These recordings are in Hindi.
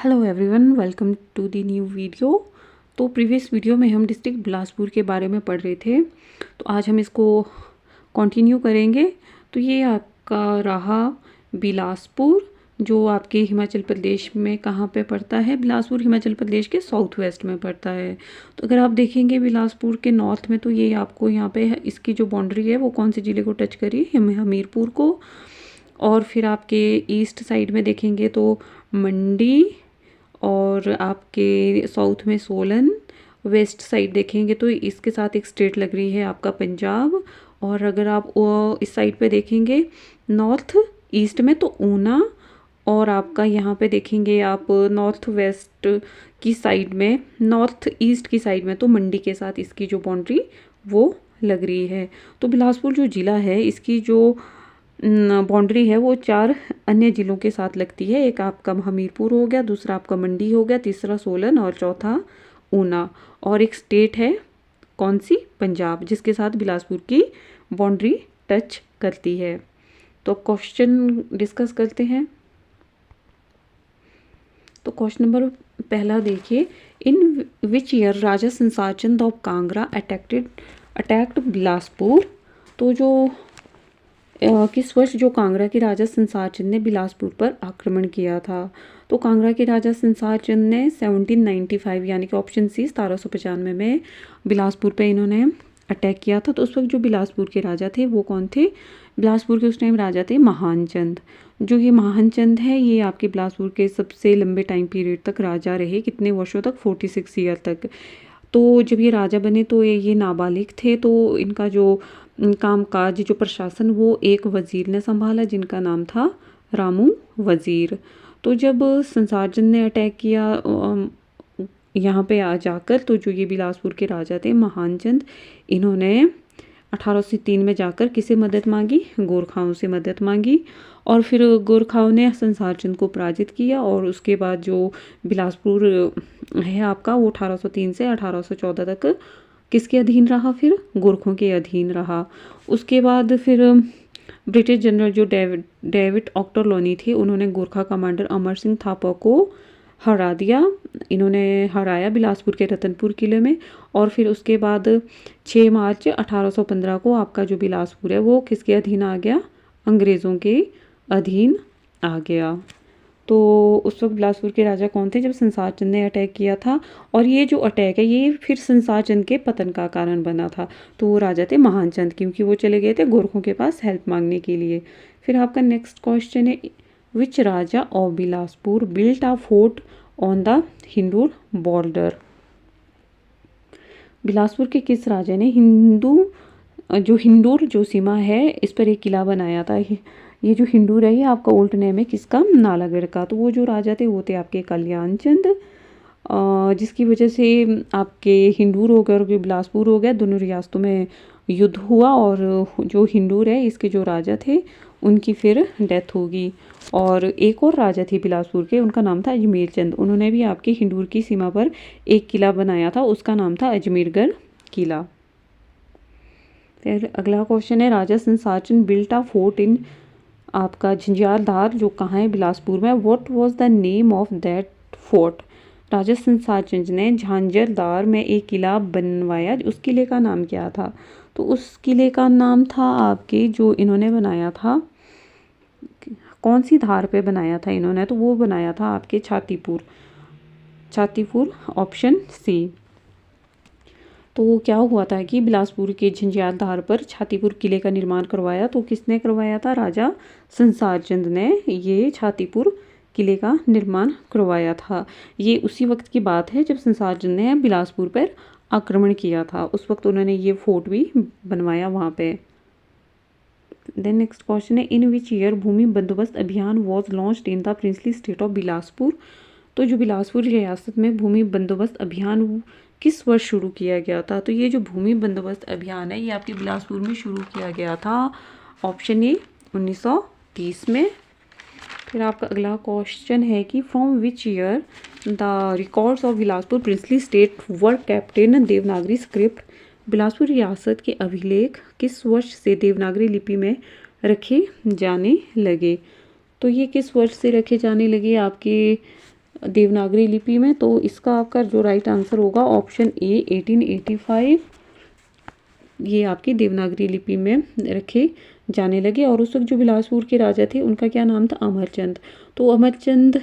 Hello everyone, welcome to the new video. तो प्रीवियस वीडियो में हम डिस्ट्रिक्ट बिलासपुर के बारे में पढ़ रहे थे, तो आज हम इसको कंटिन्यू करेंगे। तो ये आपका रहा बिलासपुर, जो आपके हिमाचल प्रदेश में कहाँ पे पड़ता है। बिलासपुर हिमाचल प्रदेश के साउथ वेस्ट में पड़ता है। तो अगर आप देखेंगे बिलासपुर के नॉर्थ में, तो ये आपको यहाँ पे इसकी जो बाउंड्री है वो कौन से ज़िले को टच करी है, हमीरपुर को। और फिर आपके ईस्ट साइड में देखेंगे तो मंडी, और आपके साउथ में सोलन। वेस्ट साइड देखेंगे तो इसके साथ एक स्टेट लग रही है आपका पंजाब। और अगर आप इस साइड पे देखेंगे नॉर्थ ईस्ट में तो ऊना। और आपका यहाँ पे देखेंगे आप नॉर्थ वेस्ट की साइड में, नॉर्थ ईस्ट की साइड में तो मंडी के साथ इसकी जो बाउंड्री वो लग रही है। तो बिलासपुर जो ज़िला है इसकी जो बाउंड्री है वो 4 अन्य ज़िलों के साथ लगती है। एक आपका हमीरपुर हो गया, दूसरा आपका मंडी हो गया, तीसरा सोलन और चौथा ऊना। और एक स्टेट है कौन सी, पंजाब, जिसके साथ बिलासपुर की बाउंड्री टच करती है। तो क्वेश्चन डिस्कस करते हैं। तो क्वेश्चन नंबर पहला देखिए, इन विच ईयर राजा संसार चंद ऑफ कांगड़ा अटैक्ड बिलासपुर। तो जो किस वर्ष जो कांगड़ा के राजा संसार चंद ने बिलासपुर पर आक्रमण किया था। तो कांगड़ा के राजा संसार चंद ने 1795 यानी कि ऑप्शन सी 1795 में बिलासपुर पे इन्होंने अटैक किया था। तो उस वक्त जो बिलासपुर के राजा थे वो कौन थे, बिलासपुर के उस टाइम राजा थे महान चंद। जो ये महान चंद है ये आपके बिलासपुर के सबसे लंबे टाइम पीरियड तक राजा रहे। कितने वर्षों तक, 46 ईयर तक। तो जब ये राजा बने तो ये नाबालिग थे। तो इनका जो कामकाज, जो प्रशासन, वो एक वज़ीर ने संभाला जिनका नाम था रामू वज़ीर। तो जब संसारचंद ने अटैक किया यहाँ पे आ जाकर, तो जो ये बिलासपुर के राजा थे महान चंद, इन्होंने 1803 में जाकर किसे मदद मांगी, गोरखाओं से मदद मांगी। और फिर गोरखाओं ने संसारचंद को पराजित किया। और उसके बाद जो बिलासपुर है आपका वो 1803 से 1814 तक किसके अधीन रहा, फिर गोरखों के अधीन रहा। उसके बाद फिर ब्रिटिश जनरल जो डेविड ऑक्टरलोनी थे, उन्होंने गोरखा कमांडर अमर सिंह थापा को हरा दिया। इन्होंने हराया बिलासपुर के रतनपुर किले में। और फिर उसके बाद 6 मार्च 1815 को आपका जो बिलासपुर है वो किसके अधीन आ गया, अंग्रेज़ों के अधीन आ गया। तो उस वक्त बिलासपुर के राजा कौन थे जब संसारचंद ने अटैक किया था। और ये जो अटैक है ये फिर संसारचंद के पतन का कारण बना था। तो वो राजा थे महानचंद, क्योंकि वो चले गए थे गोरखों के पास हेल्प मांगने के लिए। फिर आपका नेक्स्ट क्वेश्चन है, which raja of Bilaspur built a fort on the Hindur border. Bilaspur के किस राजा ने हिंदूर जो सीमा है इस पर एक किला बनाया था। ये जो हिंदूर है ये आपका उल्ट नेम है किसका, नालागढ़ का। तो वो जो राजा थे वो थे आपके कल्याण चंद, जिसकी वजह से आपके हिंदूर हो गया और बिलासपुर हो गया, दोनों रियासतों में युद्ध हुआ। और जो हिंदूर है इसके जो राजा थे उनकी फिर डेथ होगी। और एक और राजा थे बिलासपुर के, उनका नाम था अजमेर चंद। उन्होंने भी आपके हिंदूर की सीमा पर एक किला बनाया था, उसका नाम था अजमेरगढ़ किला। फिर अगला क्वेश्चन है, Raja Sansarchand built a fort in आपका झंझारधार, जो कहाँ है, बिलासपुर में। What was the name of that fort. राजा संसारचंद ने झांझरदार में एक किला बनवाया, उस किले का नाम क्या था। तो उस किले का नाम था आपके, जो इन्होंने बनाया था, कौन सी धार पे बनाया था इन्होंने, तो वो बनाया था आपके छातीपुर, ऑप्शन सी। तो क्या हुआ था कि बिलासपुर के झंझारधार पर छातीपुर किले का निर्माण करवाया। तो किसने करवाया था, राजा संसारचंद ने ये छातीपुर किले का निर्माण करवाया था। ये उसी वक्त की बात है जब संसारचंद ने बिलासपुर पर आक्रमण किया था, उस वक्त उन्होंने ये फोर्ट भी बनवाया वहाँ पे। देन नेक्स्ट क्वेश्चन है, इन विच ईयर भूमि बंदोबस्त अभियान was launched in the princely state of Bilaspur. तो जो बिलासपुर रियासत में भूमि बंदोबस्त अभियान किस वर्ष शुरू किया गया था। तो ये जो भूमि बंदोबस्त अभियान है ये आपके बिलासपुर में शुरू किया गया था, ऑप्शन ए 1930 में। फिर आपका अगला क्वेश्चन है कि from which year the records of Bilaspur princely state were kept in Devanagari script. Bilaspur रियासत के अभिलेख किस वर्ष से देवनागरी लिपि में रखे जाने लगे। तो ये किस वर्ष से रखे जाने लगे, आपके देवनागरी लिपि में, तो इसका आपका जो राइट आंसर होगा ऑप्शन ए 1885। ये आपकी देवनागरी लिपि में रखे जाने लगे। और उस वक्त जो बिलासपुर के राजा थे उनका क्या नाम था? अमरचंद। तो अमरचंद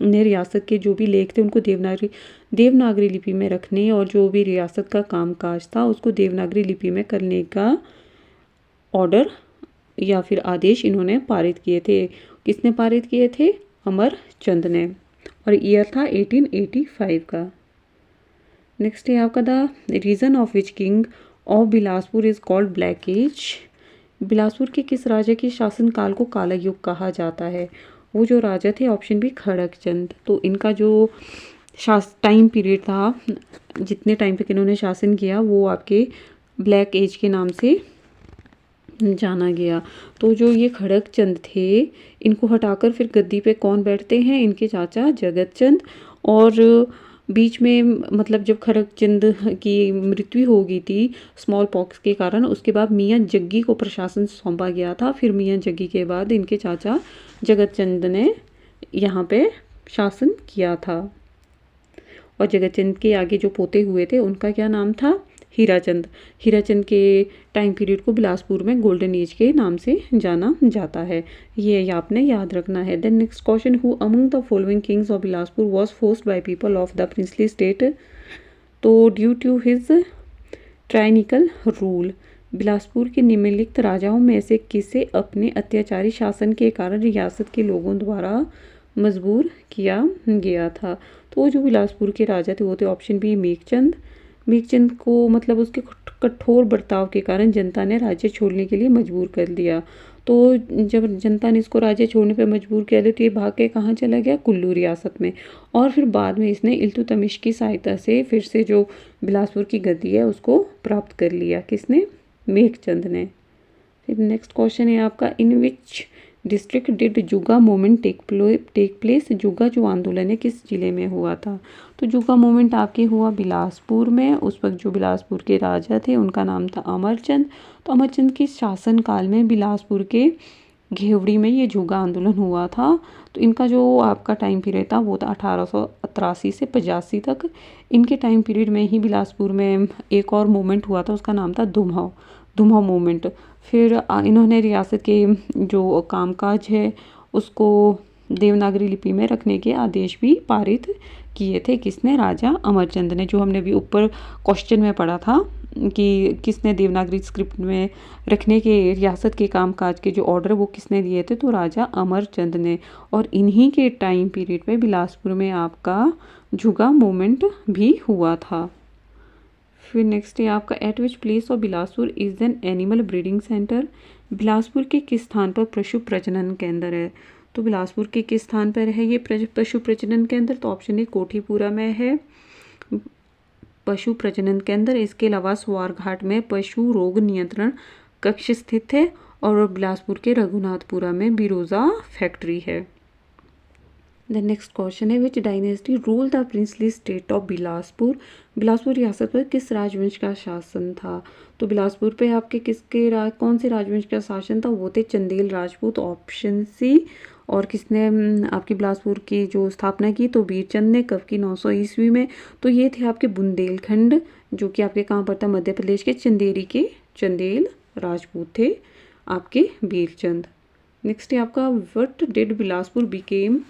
ने रियासत के जो भी लेख थे उनको देवनागरी लिपि में रखने और जो भी रियासत का कामकाज था उसको देवनागरी लिपि में करने का ऑर्डर या फिर आदेश इन्होंने पारित किए थे। किसने पारित किए थे? अमरचंद ने। और ईयर था 1885 का। नेक्स्ट है आपका the reason of which king of Bilaspur is called black age. Bilaspur के किस राजा के शासनकाल को काला युग कहा जाता है? वो जो राजा थे ऑप्शन बी खड़गचंद। तो इनका जो टाइम पीरियड था, जितने टाइम तक इन्होंने शासन किया, वो आपके ब्लैक एज के नाम से जाना गया। तो जो ये खड़गचंद थे, इनको हटाकर फिर गद्दी पे कौन बैठते हैं? इनके चाचा जगतचंद। और बीच में मतलब जब खड़गचंद की मृत्यु हो गई थी स्मॉल पॉक्स के कारण, उसके बाद मियाँ जग्गी को प्रशासन सौंपा गया था। फिर मियाँ जग्गी के बाद इनके चाचा जगतचंद ने यहाँ पे शासन किया था। और जगतचंद के आगे जो पोते हुए थे उनका क्या नाम था? हीराचंद। हीराचंद के टाइम पीरियड को बिलासपुर में गोल्डन एज के नाम से जाना जाता है। ये आपने याद रखना है। Then next question, who among the following kings of Bilaspur was forced by people of the princely state to due to his tyrannical rule. Bilaspur के निम्नलिखित राजाओं में से किसे अपने अत्याचारी शासन के कारण रियासत के लोगों द्वारा मजबूर किया गया था? तो जो बिलासपुर के राजा थे वो थे ऑप्शन बी मेघचंद। मेघचंद को मतलब उसके कठोर बर्ताव के कारण जनता ने राज्य छोड़ने के लिए मजबूर कर दिया। तो जब जनता ने इसको राज्य छोड़ने पर मजबूर किया तो ये भाग के कहाँ चला गया? कुल्लू रियासत में। और फिर बाद में इसने इल्तुतमिश की सहायता से फिर से जो बिलासपुर की गद्दी है उसको प्राप्त कर लिया। किसने? मेघचंद ने। फिर नेक्स्ट क्वेश्चन है आपका, इन विच डिस्ट्रिक्ट डिड जुगा मूवमेंट टेक प्लेस। जुगा जो आंदोलन है किस जिले में हुआ था? तो जुगा मूवमेंट आपके हुआ बिलासपुर में। उस वक्त जो बिलासपुर के राजा थे उनका नाम था अमरचंद। तो अमरचंद के शासनकाल में बिलासपुर के घेवड़ी में ये जुगा आंदोलन हुआ था। तो इनका जो आपका टाइम पीरियड था वो था 1883 से 85 तक। इनके टाइम पीरियड में ही बिलासपुर में एक और मूवमेंट हुआ था, उसका नाम था दुम्हाव मूवमेंट। फिर इन्होंने रियासत के जो कामकाज है उसको देवनागरी लिपि में रखने के आदेश भी पारित किए थे। किसने? राजा अमरचंद ने। जो हमने भी ऊपर क्वेश्चन में पढ़ा था कि किसने देवनागरी स्क्रिप्ट में रखने के रियासत के कामकाज के जो ऑर्डर वो किसने दिए थे? तो राजा अमरचंद ने। और इन्हीं के टाइम पीरियड पे बिलासपुर में आपका जुगा मूवमेंट भी हुआ था। फिर नेक्स्ट है आपका, eight which place of Bilaspur is an animal breeding centre. Bilaspur के किस स्थान पर पशु प्रजनन केंद्र है? तो बिलासपुर के किस स्थान पर है ये पशु प्रजनन केंद्र? तो ऑप्शन ए कोठीपुरा में है पशु प्रजनन केंद्र। इसके अलावा स्वारघाट में पशु रोग नियंत्रण कक्ष स्थित है। और बिलासपुर के रघुनाथपुरा में बिरोजा फैक्ट्री है। द नेक्स्ट क्वेश्चन है, विच dynasty rule the princely state of Bilaspur. Bilaspur रियासत पर किस राजवंश का शासन था? तो बिलासपुर पे आपके कौन से राजवंश का शासन था? वो थे चंदेल राजपूत, ऑप्शन सी। और किसने आपकी बिलासपुर की जो स्थापना की? तो वीरचंद ने, कब की? 900 ईस्वी में। तो ये थे आपके बुंदेलखंड, जो कि आपके कहाँ पड़ता? मध्य प्रदेश के चंदेरी के चंदेल राजपूत थे आपके वीरचंद। नेक्स्ट है आपका, what did Bilaspur became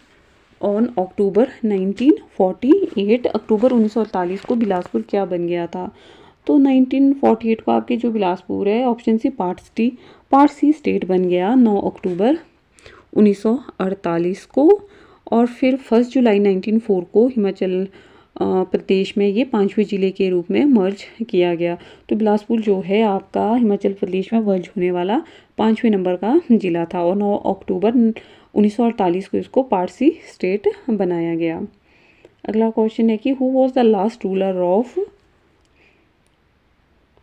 on October 1948। अक्टूबर 1948 को बिलासपुर क्या बन गया था? तो 1948 को आपके जो बिलासपुर है option C part C state बन गया 9 अक्टूबर 1948 को। और फिर 1 जुलाई 1904 को हिमाचल प्रदेश में ये 5वें जिले के रूप में मर्ज किया गया। तो बिलासपुर जो है आपका हिमाचल प्रदेश में मर्ज होने वाला 5वें नंबर का जिला था। और 9 अक्टूबर 1948 को इसको पार्ट सी स्टेट बनाया गया। अगला क्वेश्चन है कि who was the last ruler of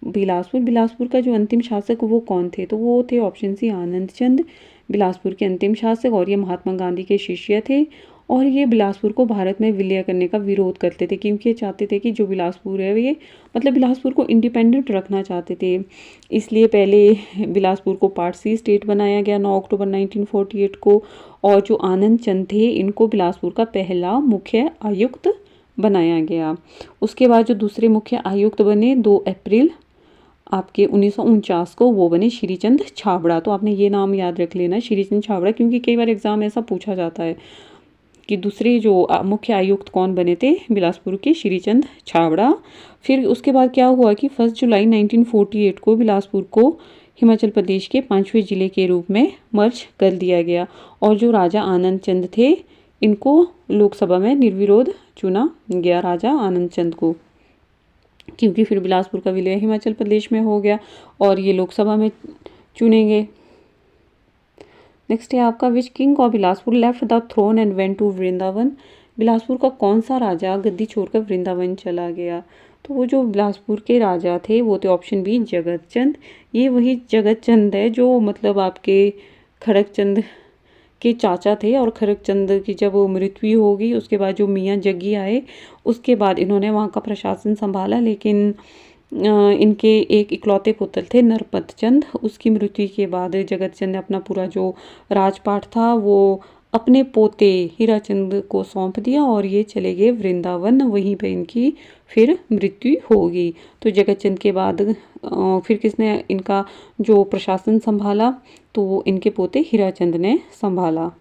Bilaspur. Bilaspur का जो अंतिम शासक वो कौन थे? तो वो थे ऑप्शन सी आनंद चंद, बिलासपुर के अंतिम शासक। और ये महात्मा गांधी के शिष्य थे। और ये बिलासपुर को भारत में विलय करने का विरोध करते थे, क्योंकि ये चाहते थे कि जो बिलासपुर है ये मतलब बिलासपुर को इंडिपेंडेंट रखना चाहते थे। इसलिए पहले बिलासपुर को पार्ट सी स्टेट बनाया गया 9 अक्टूबर 1948 को। और जो आनंद चंद थे इनको बिलासपुर का पहला मुख्य आयुक्त बनाया गया। उसके बाद जो दूसरे मुख्य आयुक्त बने 2 अप्रैल आपके 1949 को, वो बने श्रीचंद छाबड़ा। तो आपने ये नाम याद रख लेना, श्रीचंद छाबड़ा, क्योंकि कई बार एग्जाम ऐसा पूछा जाता है कि दूसरे जो मुख्य आयुक्त कौन बने थे बिलासपुर के, श्रीचंद छाबड़ा। फिर उसके बाद क्या हुआ कि 1 जुलाई 1948 को बिलासपुर को हिमाचल प्रदेश के 5वें जिले के रूप में मर्ज कर दिया गया। और जो राजा आनंद चंद थे इनको लोकसभा में निर्विरोध चुना गया, राजा आनंद चंद को, क्योंकि फिर बिलासपुर का विलय हिमाचल प्रदेश में हो गया और ये लोकसभा में चुनेंगे। नेक्स्ट है आपका which king of Bilaspur left the throne and went to Vrindavan. Bilaspur का कौन सा राजा गद्दी छोड़कर वृंदावन चला गया। तो वो जो बिलासपुर के राजा थे वो थे ऑप्शन बी जगत चंद। ये वही जगत चंद है जो मतलब आपके खड़क चंद के चाचा थे, और खड़क चंद की जब मृत्यु हो गई उसके बाद जो मियाँ जग्गी आए उसके बाद इन्होंने वहाँ का प्रशासन संभाला। लेकिन इनके एक इकलौते पुत्र थे नरपत चंद, उसकी मृत्यु के बाद जगत चंद ने अपना पूरा जो राजपाट था वो अपने पोते हीराचंद को सौंप दिया और ये चले गए वृंदावन, वहीं पे इनकी फिर मृत्यु हो गई। तो जगत चंद के बाद फिर किसने इनका जो प्रशासन संभाला, तो इनके पोते हीराचंद ने संभाला।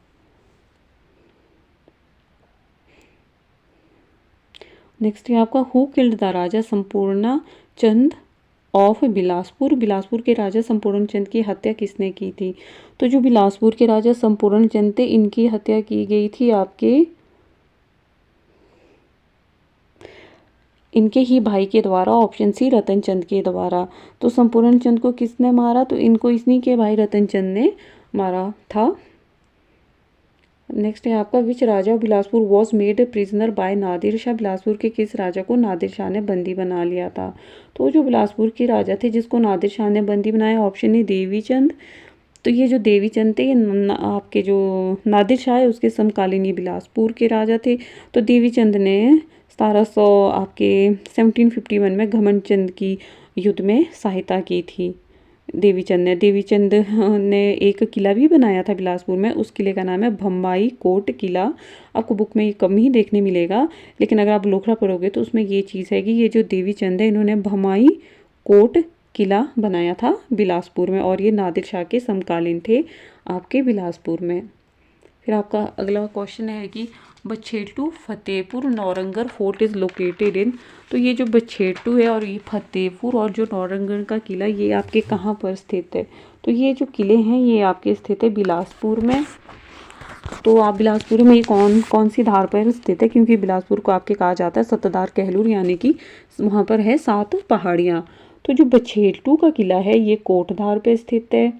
नेक्स्ट है आपका हु किल्ड द राजा संपूर्ण चंद ऑफ बिलासपुर। बिलासपुर के राजा संपूर्ण चंद की हत्या किसने की थी। तो जो बिलासपुर के राजा संपूर्ण चंद थे इनकी हत्या की गई थी आपके इनके ही भाई के द्वारा, ऑप्शन सी रतन चंद के द्वारा। तो संपूर्ण चंद को किसने मारा, तो इनको इन्हीं के भाई रतन चंद ने मारा था। नेक्स्ट है आपका which raja Bilaspur was made prisoner by Nadir Shah. Bilaspur के किस राजा को नादिर शाह ने बंदी बना लिया था। तो जो बिलासपुर के राजा थे जिसको नादिर शाह ने बंदी बनाया, ऑप्शन है देवी चंद। तो ये जो देवी चंद थे आपके जो नादिर शाह है उसके समकालीन ये बिलासपुर के राजा थे। तो देवी चंद ने 1700 आपके 1751 में घमंड चंद की युद्ध में सहायता की थी। देवी चंद ने एक किला भी बनाया था बिलासपुर में, उस किले का नाम है भम्बाई कोट किला। आपको बुक में ये कम ही देखने मिलेगा, लेकिन अगर आप लोखड़ा पढ़ोगे तो उसमें ये चीज़ है कि ये जो देवी चंद है इन्होंने भमाई कोट किला बनाया था बिलासपुर में, और ये नादिर शाह के समकालीन थे आपके बिलासपुर में। फिर आपका अगला क्वेश्चन है कि Bachhetu Fatehpur Naurangar fort is located in. तो ये जो बछेटू है और ये फतेहपुर और जो नौरंगर का किला ये आपके कहाँ पर स्थित है। तो ये जो किले हैं ये आपके स्थित है बिलासपुर में। तो आप बिलासपुर में ये कौन सी धार पर स्थित है, क्योंकि बिलासपुर को आपके कहा जाता है सत्ताधार कहलूर, यानी कि वहाँ पर है 7 पहाड़ियाँ। तो जो बछेटू का किला है ये कोटधार पर स्थित है,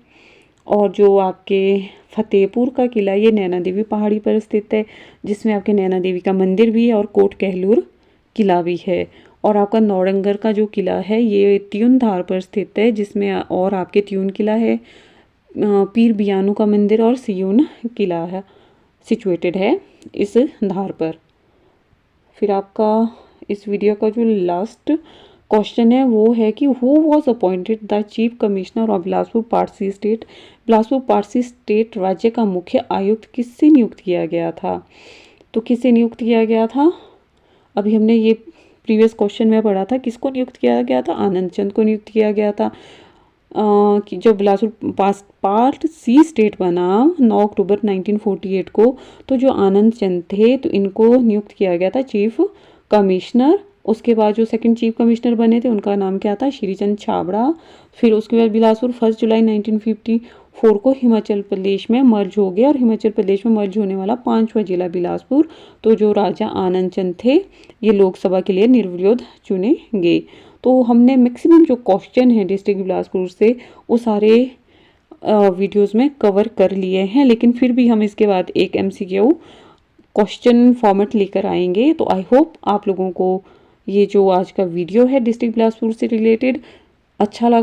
और जो आपके फतेहपुर का किला ये नैना देवी पहाड़ी पर स्थित है, जिसमें आपके नैना देवी का मंदिर भी है और कोट कहलूर किला भी है। और आपका नौरंगर का जो किला है ये त्यून धार पर स्थित है, जिसमें और आपके त्यून किला है, पीर बियानू का मंदिर और सियून किला है सिचुएटेड है इस धार पर। फिर आपका इस वीडियो का जो लास्ट क्वेश्चन है वो है कि who was appointed the chief commissioner of Bilaspur part C state. Bilaspur part C state राज्य का मुख्य आयुक्त किससे नियुक्त किया गया था। तो किससे नियुक्त किया गया था, अभी हमने ये प्रीवियस क्वेश्चन में पढ़ा था, किसको नियुक्त किया गया था, आनंद चंद को नियुक्त किया गया था। कि जो बिलासपुर पार्ट सी स्टेट बना 9 अक्टूबर 1948 को, तो जो आनंद चंद थे तो इनको नियुक्त किया गया था चीफ कमिश्नर। उसके बाद जो सेकंड चीफ कमिश्नर बने थे उनका नाम क्या था, श्रीचंद छाबड़ा। फिर उसके बाद बिलासपुर 1 जुलाई 1954 को हिमाचल प्रदेश में मर्ज हो गया, और हिमाचल प्रदेश में मर्ज होने वाला 5वां जिला बिलासपुर। तो जो राजा आनंद चंद थे ये लोकसभा के लिए निर्विरोध चुने गए। तो हमने मैक्सिमम जो क्वेश्चन है डिस्ट्रिक्ट बिलासपुर से वो सारे वीडियोस में कवर कर लिए हैं, लेकिन फिर भी हम इसके बाद एक MCQ क्वेश्चन फॉर्मेट लेकर आएंगे। तो आई होप आप लोगों को ये जो आज का वीडियो है डिस्ट्रिक्ट बिलासपुर से रिलेटेड अच्छा लगा।